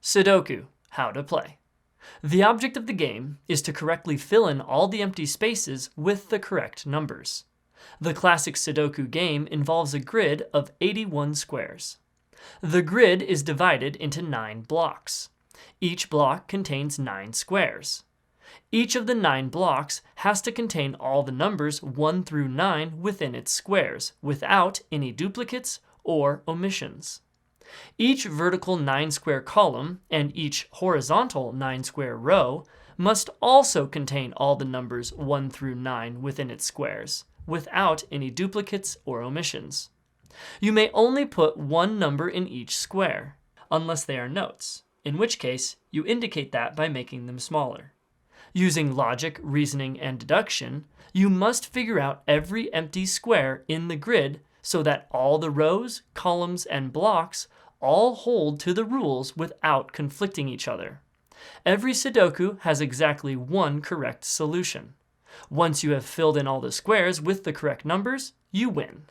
Sudoku, how to play. The object of the game is to correctly fill in all the empty spaces with the correct numbers. The classic Sudoku game involves a grid of 81 squares. The grid is divided into 9 blocks. Each block contains 9 squares. Each of the 9 blocks has to contain all the numbers 1 through 9 within its squares, without any duplicates or omissions. Each vertical 9-square column and each horizontal 9-square row must also contain all the numbers 1 through 9 within its squares, without any duplicates or omissions. You may only put one number in each square, unless they are notes, in which case you indicate that by making them smaller. Using logic, reasoning, and deduction, you must figure out every empty square in the grid so that all the rows, columns, and blocks all hold to the rules without conflicting each other. Every Sudoku has exactly one correct solution. Once you have filled in all the squares with the correct numbers, you win.